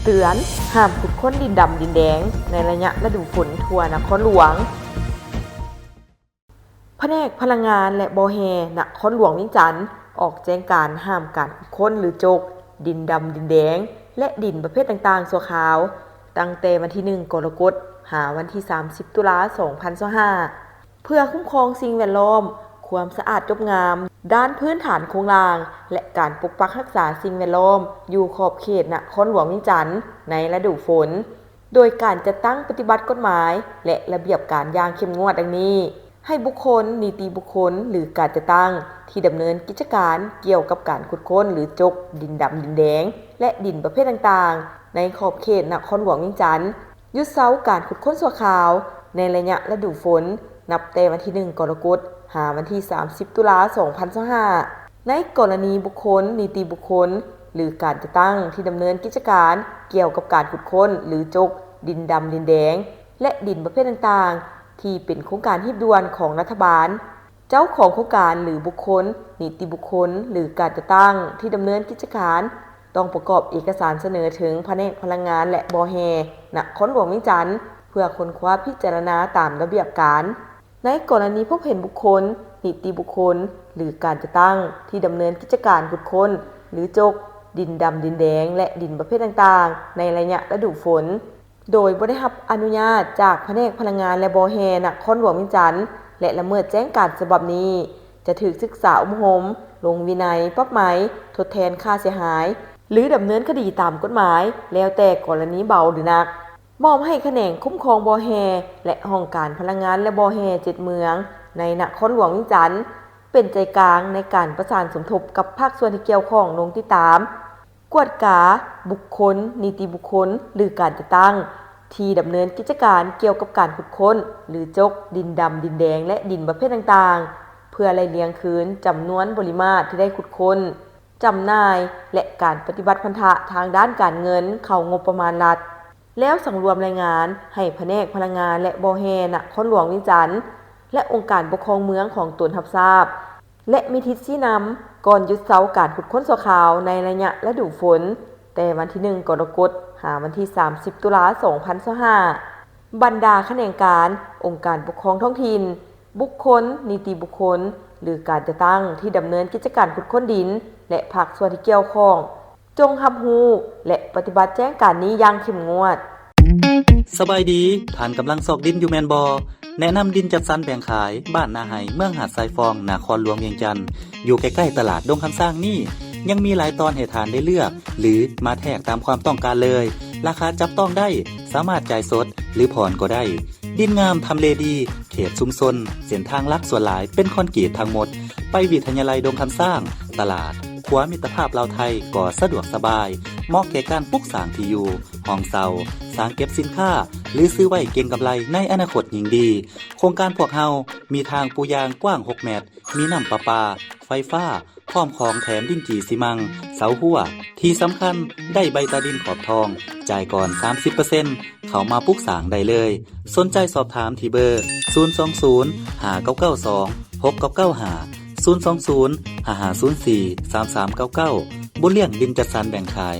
เตือนห้ามขุดค้นดินดำดินแดงในระยะฤดูฝนทั่วนครหลวงแผนกพลังงานและบแฮนครหลวงเวียงจันทน์ออกแจ้งการห้ามการขุดค้นหรือจกดินดำดินแดงและดินประเภทต่างๆชั่วคราวตั้งแต่วันที่1กรกฎาคมหาวันที่30ตุลาคม2025เพื่อคุ้มครองสิ่งแวดล้อมความสะอาดงดงามด้านพื้นฐานโครงล่างและการปกปักรักษาสิ่งแวดล้อมอยู่ขอบเขตนครหลวงเวียงจันทน์ในฤดูฝนโดยการจัดตั้งปฏิบัติกฎหมายและระเบียบการอย่างเข้มงวดดังนี้ให้บุคคลนิติบุคคลหรือการจัดตั้งที่ดำเนินกิจการเกี่ยวกับการขุดค้นหรือจกดินดำดินแดงและดินประเภทต่างๆในขอบเขตนครหลวงเวียงจันทน์หยุดเซาการขุดค้นชั่วคราวในระยะฤดูฝนนับแต่วันที่1กรกฎาคมหาวันที่30ตุลาคม2025ในกรณีบุคคลนิติบุคคลหรือการจัดตั้งที่ดำเนินกิจการเกี่ยวกับการขุดค้นหรือจกดินดำดินแดงและดินประเภทต่างๆที่เป็นโครงการรีบด่วนของรัฐบาลเจ้าของโครงการหรือบุคคลนิติบุคคลหรือการจัดตั้งที่ดำเนินกิจการต้องประกอบเอกสารเสนอถึงแผนกพลังงานและบแฮนครหลวงเวียงจันทน์เพื่อค้นคว้าพิจารณาตามระเบียบการในกรณีพบเห็นบุคคลนิติบุคคลหรือการจัดตั้งที่ดำเนินกิจการขุดค้นหรือจกดินดำดินแดงและดินประเภทต่างๆในระยะฤดูฝนโดยบ่ได้รับอนุญาตจากแผนกพลังงานและบแฮนครหลวงเวียงจันทน์และละเมิดแจ้งการฉบับนี้จะถูกศึกษาอบรมลงวินัยปรับไหมทดแทนค่าเสียหายหรือดำเนินคดีตามกฎหมายแล้วแต่กรณีเบาหรือหนักมอบให้แขนงคุ้มครองบแฮและห้องการพลังงานและบแฮ7เมืองในนครหลวงเวียงจันทน์เป็นใจกลางในการประสานสมทบกับภาคส่วนที่เกี่ยวข้องลงติดตามกวดกาบุคคลนิติบุคคลหรือการจัดตั้งที่ดำเนินกิจการเกี่ยวกับการขุดค้นหรือจกดินดำดินแดงและดินประเภทต่างๆเพื่อไล่เลียงคืนจำนวนปริมาตรที่ได้ขุดค้นจำหน่ายและการปฏิบัติพันธะทางด้านการเงินเข้างบประมาณรัฐแล้วสั่งรวมรายงานให้แผนกพลังงานและบแฮนครหลวงเวียงจันทน์และองค์การปกครองเมืองของตนรับทราบและมีทิศชี้นำก่อนหยุดเซาการขุดค้นชั่วคราวในระยะฤดูฝนแต่วันที่1กรกฎาคมหาวันที่30ตุลาคม2025บรรดาแขนงการองค์การปกครองท้องถิ่นบุคคลนิติบุคคลหรือการจัดตั้งที่ดำเนินกิจการขุดค้นดินและภาคส่วนที่เกี่ยวข้องจงรับรู้และปฏิบัติแจ้งการนี้อย่างเข้มงวดสบายดีท่านกำลังซอกดินอยู่แมนบอแนะนำดินจัดสรรแบ่งขายบ้านนาไห้เมืองหาดทรายฟองนครหลวงเวียงจันทน์อยู่ใกล้ๆตลาดดงคำสร้างนี่ยังมีหลายตอนให้ทานได้เลือกหรือมาแทกตามความต้องการเลยราคาจับต้องได้สามารถจ่ายสดหรือผ่อนก็ได้ดินงามทำเลดีเขตชุมชนเส้นทางลักส่วนหลายเป็นคอนกรีตทั้งหมดไปวิทยาลัยดงคำสร้างตลาดครัวมิตรภาพลาวไทยก็สะดวกสบายเหมาะแก่การปลูกสร้างที่อยู่ห้องเซาสร้างเก็บสินค้าหรือซื้อไว้เก็งกำไรในอนาคตยิ่งดีโครงการพวกเฮามีทางปูยางกว้าง6เมตรมีน้ำประปาไฟฟ้าพร้อมของแถมดินจีซีมังเสาหัวที่สำคัญได้ใบตาดินขอบทองจ่ายก่อน 30% เข้ามาปลูกสร้างได้เลยสนใจสอบถามที่เบอร์020 5992 6995 020 5504 3399บุญเลี้ยงดินจัดสรรแบ่งขาย